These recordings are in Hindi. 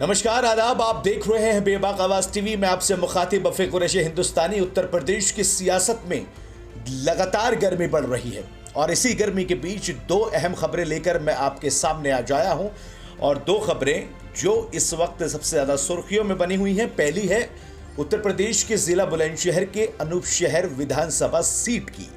नमस्कार आदाब, आप देख रहे हैं बेबाक आवाज टीवी। मैं आपसे मुखातिब अफे कुरैशी हिंदुस्तानी। उत्तर प्रदेश की सियासत में लगातार गर्मी बढ़ रही है और इसी गर्मी के बीच दो अहम खबरें लेकर मैं आपके सामने आ जाया हूं। और दो खबरें जो इस वक्त सबसे ज्यादा सुर्खियों में बनी हुई हैं। पहली है उत्तर प्रदेश के जिला बुलंदशहर के अनूप शहर विधानसभा सीट की,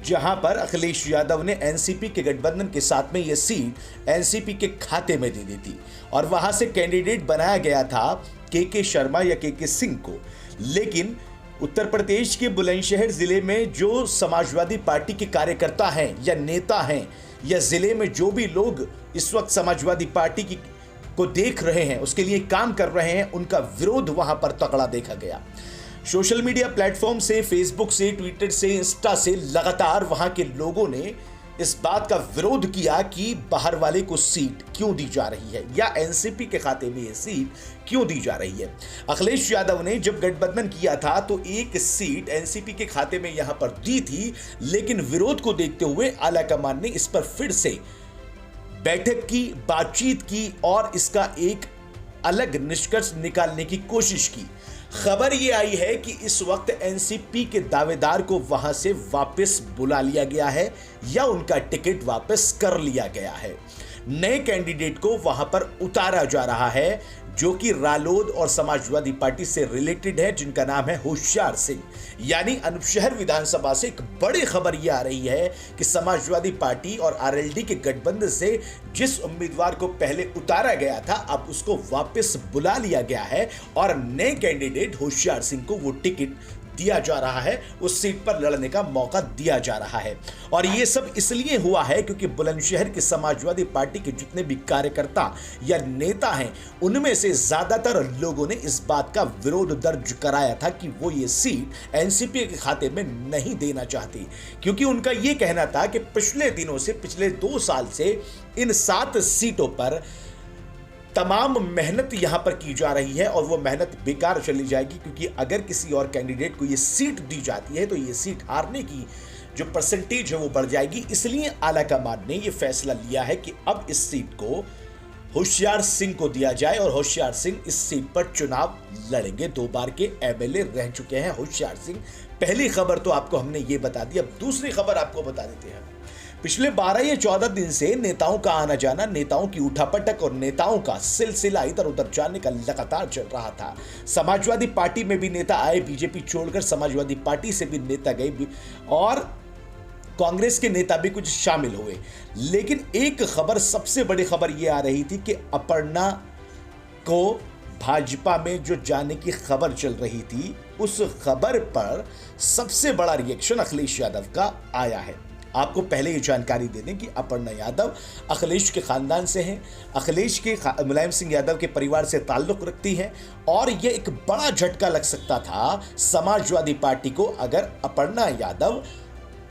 जहां पर अखिलेश यादव ने एनसीपी के गठबंधन के साथ में यह सीट एनसीपी के खाते में दे दी थी और वहां से कैंडिडेट बनाया गया था के शर्मा या के सिंह को। लेकिन उत्तर प्रदेश के बुलंदशहर जिले में जो समाजवादी पार्टी के कार्यकर्ता हैं या नेता हैं या जिले में जो भी लोग इस वक्त समाजवादी पार्टी की को देख रहे हैं, उसके लिए काम कर रहे हैं, उनका विरोध वहां पर तगड़ा देखा गया। सोशल मीडिया प्लेटफॉर्म से, फेसबुक से, ट्विटर से, इंस्टा से लगातार वहां के लोगों ने इस बात का विरोध किया कि बाहर वाले को सीट क्यों दी जा रही है या एनसीपी के खाते में यह सीट क्यों दी जा रही है। अखिलेश यादव ने जब गठबंधन किया था तो एक सीट एनसीपी के खाते में यहां पर दी थी, लेकिन विरोध को देखते हुए आलाकमान ने इस पर फिर से बैठक की, बातचीत की और इसका एक अलग निष्कर्ष निकालने की कोशिश की। खबर यह आई है कि इस वक्त एनसीपी के दावेदार को वहां से वापस बुला लिया गया है या उनका टिकट वापस कर लिया गया है। नए कैंडिडेट को वहां पर उतारा जा रहा है जो कि रालोद और समाजवादी पार्टी से रिलेटेड है, जिनका नाम है होशियार सिंह। यानी अनूप शहर विधानसभा से एक बड़ी खबर यह आ रही है कि समाजवादी पार्टी और आरएलडी के गठबंधन से जिस उम्मीदवार को पहले उतारा गया था, अब उसको वापस बुला लिया गया है और नए कैंडिडेट होशियार सिंह को वो टिकट दिया जा रहा है, उस सीट पर लड़ने का मौका दिया जा रहा है। और ये सब इसलिए हुआ है क्योंकि बुलंदशहर की समाजवादी पार्टी के जितने भी कार्यकर्ता या नेता हैं, उनमें से ज्यादातर लोगों ने इस बात का विरोध दर्ज कराया था कि वो ये सीट एनसीपी के खाते में नहीं देना चाहती, क्योंकि उनका ये कहना था कि पिछले दिनों से, पिछले 2 साल से इन 7 सीटों पर तमाम मेहनत यहां पर की जा रही है और वो मेहनत बेकार चली जाएगी, क्योंकि अगर किसी और कैंडिडेट को ये सीट दी जाती है तो ये सीट हारने की जो परसेंटेज है वो बढ़ जाएगी। इसलिए आलाकमान ने ये फैसला लिया है कि अब इस सीट को होशियार सिंह को दिया जाए और होशियार सिंह इस सीट पर चुनाव लड़ेंगे। 2 बार के एमएलए रह चुके हैं होशियार सिंह। पहली खबर तो आपको हमने ये बता दी। अब दूसरी खबर आपको बता देते हैं। पिछले 12 या 14 दिन से नेताओं का आना जाना, नेताओं की उठापटक और नेताओं का सिलसिला इधर उधर जाने का लगातार चल रहा था। समाजवादी पार्टी में भी नेता आए, बीजेपी छोड़कर समाजवादी पार्टी से भी नेता गए और कांग्रेस के नेता भी कुछ शामिल हुए। लेकिन एक खबर, सबसे बड़ी खबर यह आ रही थी कि अपर्णा को भाजपा में जो जाने की खबर चल रही थी, उस खबर पर सबसे बड़ा रिएक्शन अखिलेश यादव का आया है। आपको पहले ये जानकारी दे दें कि अपर्णा यादव अखिलेश के खानदान से हैं, अखिलेश के मुलायम सिंह यादव के परिवार से ताल्लुक रखती हैं और ये एक बड़ा झटका लग सकता था समाजवादी पार्टी को अगर अपर्णा यादव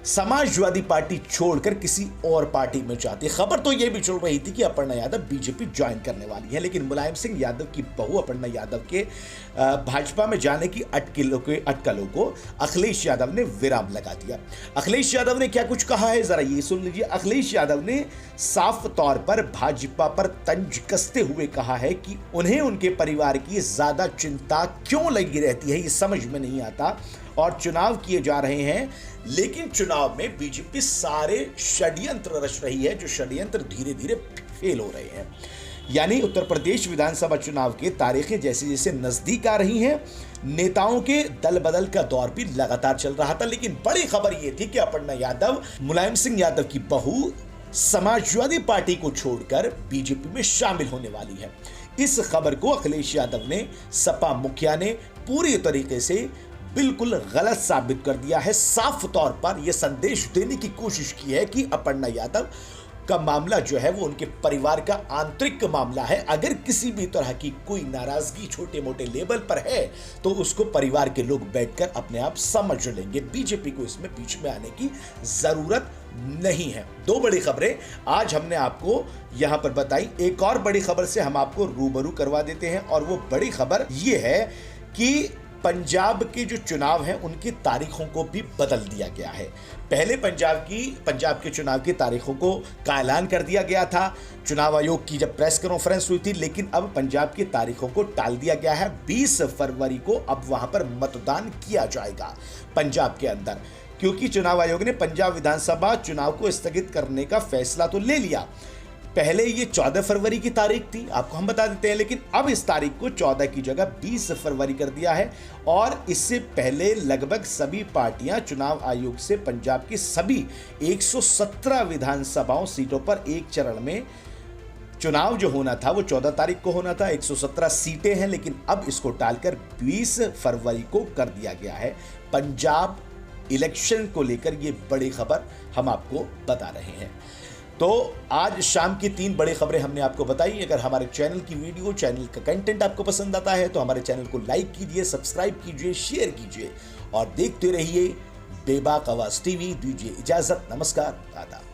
समाजवादी पार्टी छोड़कर किसी और पार्टी में जाती। खबर तो यह भी चल रही थी कि अपर्णा यादव बीजेपी ज्वाइन करने वाली है, लेकिन मुलायम सिंह यादव की बहू अपर्णा यादव के भाजपा में जाने की अटकलों को अखिलेश यादव ने विराम लगा दिया। अखिलेश यादव ने क्या कुछ कहा है, जरा ये सुन लीजिए। अखिलेश यादव ने साफ तौर पर भाजपा पर तंज कसते हुए कहा है कि उन्हें उनके परिवार की ज्यादा चिंता क्यों लगी रहती है, ये समझ में नहीं आता और चुनाव किए जा रहे हैं, लेकिन चुनाव में बीजेपी सारे षड्यंत्र रच रही है, जो षड्यंत्र धीरे धीरे फेल हो रहे हैं। यानी उत्तर प्रदेश विधानसभा चुनाव के तारीखें जैसे जैसे नजदीक आ रही हैं, नेताओं के दल बदल का दौर भी लगातार चल रहा था। लेकिन बड़ी खबर यह थी कि अपर्णा यादव, मुलायम सिंह यादव की बहू, समाजवादी पार्टी को छोड़कर बीजेपी में शामिल होने वाली है। इस खबर को अखिलेश यादव ने, सपा मुखिया ने पूरी तरीके से बिल्कुल गलत साबित कर दिया है। साफ तौर पर यह संदेश देने की कोशिश की है कि अपर्णा यादव का मामला जो है वो उनके परिवार का आंतरिक मामला है। अगर किसी भी तरह की कोई नाराजगी छोटे मोटे लेवल पर है तो उसको परिवार के लोग बैठकर अपने आप समझ लेंगे। बीजेपी को इसमें बीच में आने की जरूरत नहीं है। 2 बड़ी खबरें आज हमने आपको यहां पर बताई। एक और बड़ी खबर से हम आपको रूबरू करवा देते हैं और वो बड़ी खबर ये है कि पंजाब के जो चुनाव हैं उनकी तारीखों को भी बदल दिया गया है। पहले पंजाब के चुनाव की तारीखों का ऐलान कर दिया गया था चुनाव आयोग की जब प्रेस कॉन्फ्रेंस हुई थी, लेकिन अब पंजाब की तारीखों को टाल दिया गया है। 20 फरवरी को अब वहां पर मतदान किया जाएगा पंजाब के अंदर, क्योंकि चुनाव आयोग ने पंजाब विधानसभा चुनाव को स्थगित करने का फैसला तो ले लिया। पहले ये 14 फरवरी की तारीख थी, आपको हम बता देते हैं, लेकिन अब इस तारीख को 14 की जगह 20 फरवरी कर दिया है। और इससे पहले लगभग सभी पार्टियां चुनाव आयोग से पंजाब की सभी 117 विधानसभाओं सीटों पर एक चरण में चुनाव जो होना था वो 14 तारीख को होना था। 117 सीटें हैं, लेकिन अब इसको टालकर 20 फरवरी को कर दिया गया है। पंजाब इलेक्शन को लेकर ये बड़ी खबर हम आपको बता रहे हैं। तो आज शाम की 3 बड़ी खबरें हमने आपको बताई। अगर हमारे चैनल की वीडियो, चैनल का कंटेंट आपको पसंद आता है तो हमारे चैनल को लाइक कीजिए, सब्सक्राइब कीजिए, शेयर कीजिए और देखते रहिए बेबाक आवाज टीवी। दीजिए इजाजत, नमस्कार, आदाब।